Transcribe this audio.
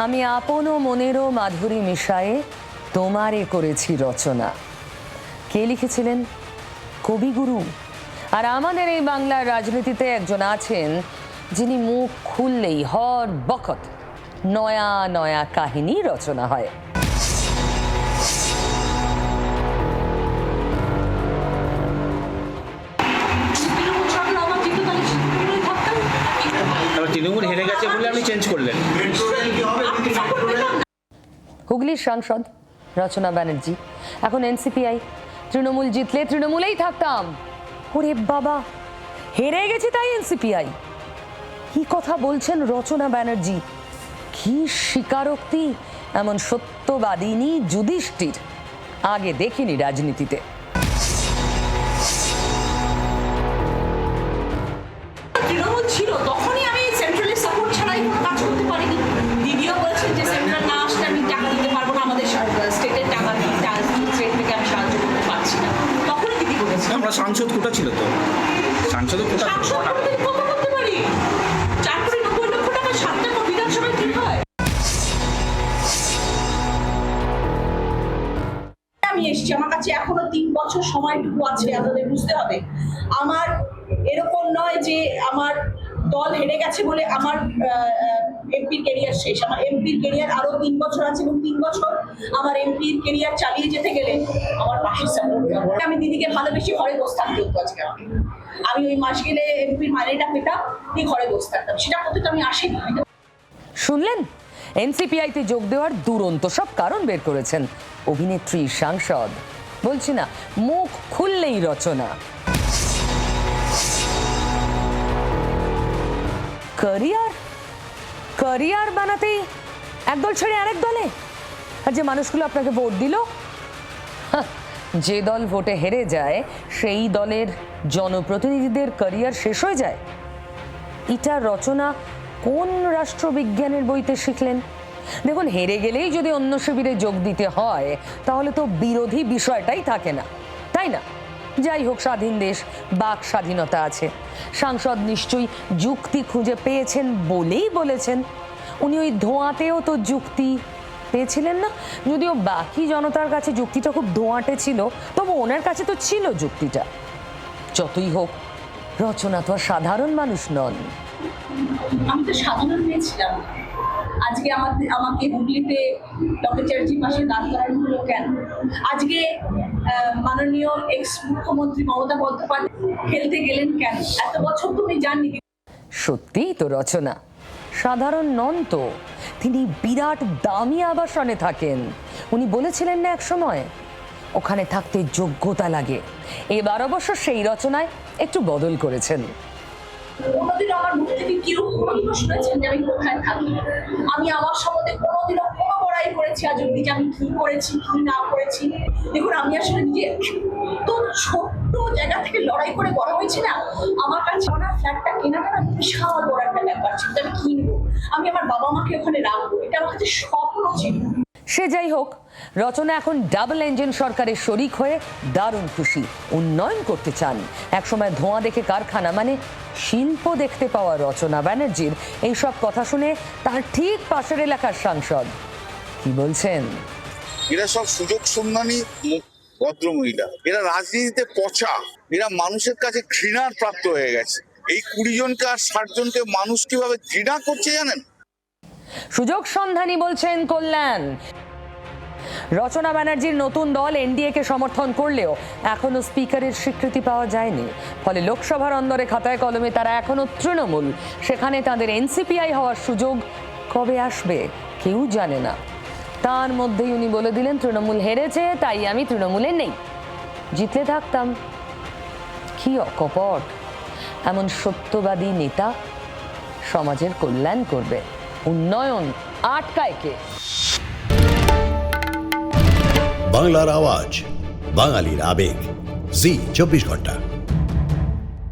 আমি আপন ও মনেরও মাধুরী মিশায়ে তোমারে করেছি রচনা। কে লিখেছিলেন? কবিগুরু। আর আমাদের এই বাংলার রাজনীতিতে একজন আছেন যিনি মুখ খুললেই হর বখত নয়া নয়া কাহিনী রচনা হয়। তৃণমূল হেরে গেছে বলে আপনি চেঞ্জ করলেন। হুগলির সাংসদ রচনা ব্যানার্জি এখন এনসিপিআই। তৃণমূল জিতলে তৃণমূলেই থাকতাম। ওরে বাবা, হেরে গেছি তাই এনসিপিআই। কি কথা বলছেন রচনা ব্যানার্জি! কি স্বীকারোক্তি! এমন সত্যবাদিনী যুধিষ্ঠির আগে দেখিনি রাজনীতিতে। তৃণমূল ছিল তখনই আমি সেন্ট্রালের সাপোর্ট ছাড়াই কাজ করতে পারিনি। দিদিও বলছেন যে সেন্ট্রাল না আসলে আমি টাকা দিতে পারবো না, আমাদের স্টেটের টাকা স্টেট থেকে আমি সাহায্য করতে পারছি না, তখনই দিদি বলেছেন। আমরা সাংসদ কোটা ছিল তো, সাংসদ কোটা কত করতে পারি? 4,90 লক্ষ টাকা 7টা বিধানসভায় কি হয়? আমি এসেছি, আমার কাছে এখনো 3 বছর সময়টুকু আছে, আপনাদের বুঝতে হবে। আমার এরকম নয় যে আমার দল হেরে গেছে বলে আমার এমপির ক্যারিয়ার শেষ। আমার এমপির ক্যারিয়ার আরো 3 বছর আছে এবং 3 বছর আমার এমপির ক্যারিয়ার চালিয়ে যেতে গেলে আমার পাশের সাপোর্ট দরকার। আমি দিদিকে ভালোবেসে ঘরে বসে থাকতে হতো আজকে আমাকে। আমি ওই মাস গেলে এমপির মাইনেটা পেতাম, দিয়ে ঘরে বসে থাকতাম। সেটা করতে তো আমি আসিনি। শুনলেন, এনসিপিআইতে যোগ দেওয়ার দুরন্ত সব কারণ বের করেছেন অভিনেত্রী সাংসদ। বলছি না, মুখ খুললেই রচনা। ক্যারিয়ার বানাতেই একদল ছেড়ে আরেক দলে। আর যে মানুষগুলো আপনাকে ভোট দিল, যে দল ভোটে হেরে যায় সেই দলের জনপ্রতিনিধিদের ক্যারিয়ার শেষ হয়ে যায়। এটা রচনা কোন রাষ্ট্রবিজ্ঞানের বইতে শিখলেন? দেখুন, হেরে গেলেই যদি অন্য শিবিরে যোগ দিতে হয় তাহলে তো বিরোধী বিষয়টাই থাকে না, তাই না? যাই হোক, স্বাধীন দেশ, বাক স্বাধীনতা আছে। সাংসদ নিশ্চয়ই যুক্তি খুঁজে পেয়েছেন বলেই বলেছেন। উনি ওই ধোঁয়াতেও তো যুক্তি পেয়েছিলেন না, যদিও বাকি জনতার কাছে যুক্তিটা খুব ধোঁয়াটে ছিল, তবু ওনার কাছে তো ছিল যুক্তিটা। যতই হোক, রচনা তো আর সাধারণ মানুষ নন। আমি তো সাধারণ পেয়েছিলাম। আজকে আমাকে হুগলিতে ডক্টর চ্যাটার্জির পাশে দাঁড় করানো হলো কেন? আজকে মাননীয় এক্স মুখ্যমন্ত্রী মমতা বন্দ্যোপাধ্যায় খেলতে গেলেন কেন? এত বছর তুমি জাননি। সত্যিই তো রচনা সাধারণ নন তো। তিনি বিরাট দামি আবাসনে থাকেন। উনি বলেছিলেন না এক সময়, ওখানে থাকতে যোগ্যতা লাগে। এবার অবশ্য সেই রচনায় একটু বদল করেছেন। কোনোদিন আমার মুখ থেকে কেউ কোনোদিনও শুনেছেন যে আমি কোথায় থাকি? আমি আমার সম্বন্ধে কোনোদিনও কোনো বড়াই করেছি আজ অব্দি যে আমি কি করেছি কি না করেছি? দেখুন, আমি আসলে নিজে এত ছোট্ট জায়গা থেকে লড়াই করে বড় হয়েছি না। আমার কাছে আমার ফ্ল্যাটটা কেনাটা না বিশাল বড় একটা ব্যাপার ছিল। আমি কিনবো, আমি আমার বাবা মাকে ওখানে রাখবো, এটা আমার কাছে স্বপ্ন ছিল। সে যাই হোক, রচনা এখন ডাবল ইঞ্জিন সরকারের শরিক হয়ে দারুণ খুশি। উন্নয়ন করতে চান। একসময় ধোঁয়া দেখে কারখানা মানে শিল্প দেখতে পাওয়া রচনা ব্যানার্জির এইসব কথা শুনে তার ঠিক পাশের এলাকার সাংসদ কি বলছেন? এরা সব সুযোগ সন্ধানী ভদ্রমহিলা, এরা রাজনীতিতে পচা, এরা মানুষের কাছে ঘৃণার প্রাপ্ত হয়ে গেছে। এই 20 জনকে আর 60 জনকে মানুষ কিভাবে ঘৃণা করছে জানেন? সুযোগ সন্ধানী বলছেন কল্যাণ। রচনা ব্যানার্জির নতুন দল এনডিএ কে সমর্থন করলেও এখনো স্পিকারের স্বীকৃতি পাওয়া যায়নি। ফলে লোকসভার অন্দরে খাতায় কলমে তারা এখনো তৃণমূল। সেখানে তাদের এনসিপিআই হওয়ার সুযোগ কবে আসবে কেউ জানে না। তার মধ্যেই উনি বলে দিলেন, তৃণমূল হেরেছে তাই আমি তৃণমূলে নেই, জিতলে থাকতাম। কি অকপট! এমন সত্যবাদী নেতা সমাজের কল্যাণ করবে, উন্নয়ন আটকায় কে? বাংলার আওয়াজ, বাঙালির আবেগ, জি 24 ঘন্টা।